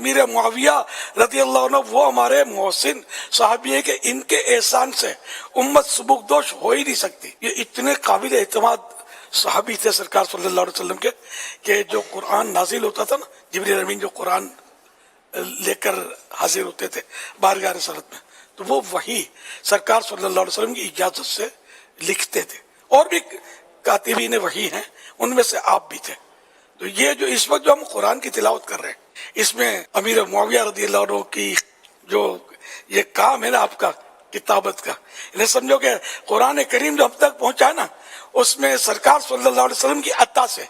امیر معاویہ رضی اللہ عنہ وہ ہمارے محسن صحابی ہیں کہ ان کے احسان سے امت سبکدوش ہو ہی نہیں سکتی. یہ اتنے قابل اعتماد صحابی تھے سرکار صلی اللہ علیہ وسلم کے کہ جو قرآن نازل ہوتا تھا نا، جبریل امین جو قرآن لے کر حاضر ہوتے تھے بارگاہ رسالت میں، تو وہ وہی سرکار صلی اللہ علیہ وسلم کی اجازت سے لکھتے تھے. اور بھی کاتبین وحی ہیں، ان میں سے آپ بھی تھے. تو یہ جو اس وقت جو ہم قرآن کی تلاوت کر رہے ہیں، اس میں امیر معاویہ رضی اللہ عنہ کی جو یہ کام ہے نا آپ کا کتابت کا، انہیں سمجھو کہ قرآن کریم جو ہم تک پہنچا ہے نا، اس میں سرکار صلی اللہ علیہ وسلم کی عطا سے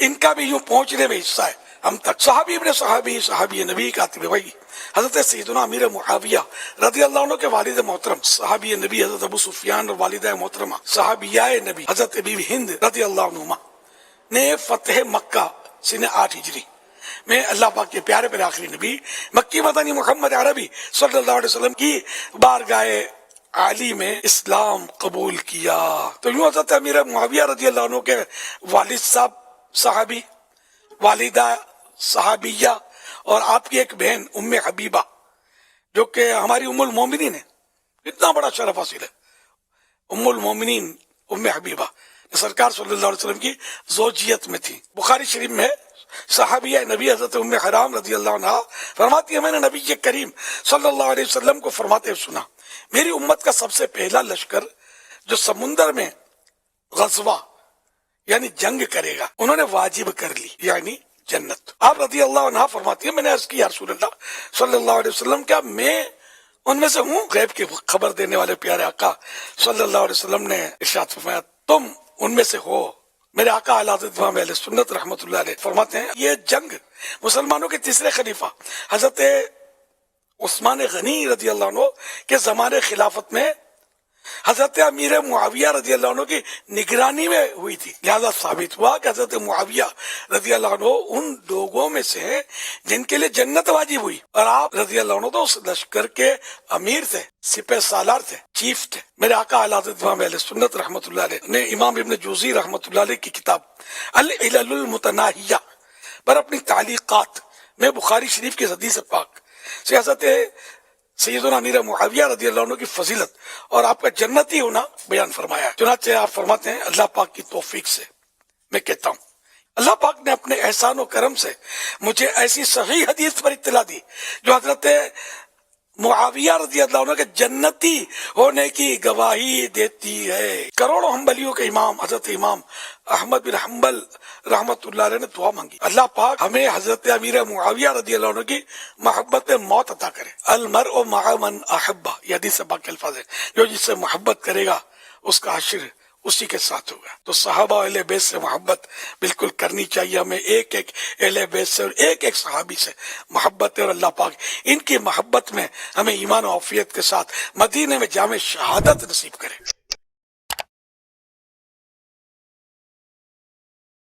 ان کا بھی یوں پہنچنے میں حصہ ہے ہم تک. صحابی ابن صحابی نبی کاتب وحی حضرت سیدنا امیر معاویہ رضی اللہ عنہ کے والد محترم صحابی نبی حضرت ابو سفیان اور والدہ محترمہ صحابیہ نبی حضرت بی بی ہند رضی اللہ عنہما نے فتح مکہ سنہ 8 ہجری میں اللہ پاک کے پیارے پر آخری نبی مکی مدنی محمد عربی صلی اللہ علیہ وسلم کی بارگاہ عالی میں اسلام قبول کیا. تو یوں حضرت امیر معاویہ رضی اللہ عنہ کے والد صاحب صحابی، والدہ صحابیہ، اور آپ کی ایک بہن ام حبیبہ جو کہ ہماری ام المومنین ہے. اتنا بڑا شرف حاصل ہے. ام المومنین ام حبیبہ سرکار صلی اللہ علیہ وسلم کی زوجیت میں تھی. بخاری شریف میں صحابیہ نبی حضرت ام حرام رضی اللہ عنہ فرماتی ہے، میں نے نبی کریم صلی اللہ علیہ وسلم کو فرماتے ہوئے سنا، میری امت کا سب سے پہلا لشکر جو سمندر میں غزوہ یعنی جنگ کرے گا، انہوں نے واجب کر لی یعنی جنت. آپ رضی اللہ عنہ فرماتی ہے، میں نے عرض کی یا رسول اللہ صلی اللہ علیہ وسلم، کیا میں ان میں سے ہوں؟ غیب کی خبر دینے والے پیارے آقا صلی اللہ علیہ وسلم نے ارشاد فرمایا، تم ان میں سے ہو. میرے آقا اعلی حضرت امام اہل سنت رحمۃ اللہ علیہ فرماتے ہیں، یہ جنگ مسلمانوں کے تیسرے خلیفہ حضرت عثمان غنی رضی اللہ عنہ کے زمانے خلافت میں حضرت امیر معاویہ رضی اللہ عنہ کی نگرانی میں ہوئی تھی. لہذا ثابت ہوا کہ حضرت معاویہ رضی اللہ عنہ ان لوگوں میں سے ہیں جن کے لیے جنت واجب ہوئی، اور آپ رضی اللہ عنہ تو اس لشکر کے امیر تھے، سپہ سالار تھے، چیف تھے. میرے آقا اعلی حضرت امام اہل سنت رحمۃ اللہ علیہ نے امام ابن جوزی رحمۃ اللہ علیہ کی کتاب العلل المتناہیہ پر اپنی تعلیقات میں بخاری شریف کی حدیث پاک سے حضرت سیدنا امیر معاویہ رضی اللہ عنہ کی فضیلت اور آپ کا جنتی ہونا بیان فرمایا ہے. چنانچہ آپ فرماتے ہیں، اللہ پاک کی توفیق سے میں کہتا ہوں، اللہ پاک نے اپنے احسان و کرم سے مجھے ایسی صحیح حدیث پر اطلاع دی جو حضرت معاویہ رضی اللہ عنہ کے جنتی ہونے کی گواہی دیتی ہے. کروڑوں حنبلیوں کے امام حضرت امام احمد بن حنبل رحمت اللہ علیہ نے دعا مانگی، اللہ پاک ہمیں حضرت امیر معاویہ رضی اللہ عنہ کی محبت میں موت عطا کرے. المرء مع من احبہ، یہ حدیث پاک کے الفاظ ہیں، جو جس سے محبت کرے گا اس کا حشر اسی کے ساتھ ہوگا. تو صحابہ اہل بیت سے محبت بالکل کرنی چاہیے ہمیں، ایک ایک اہل بیت سے اور ایک ایک صحابی سے محبت ہے. اور اللہ پاک ان کی محبت میں ہمیں ایمان و عافیت کے ساتھ مدینے میں جامع شہادت نصیب کرے.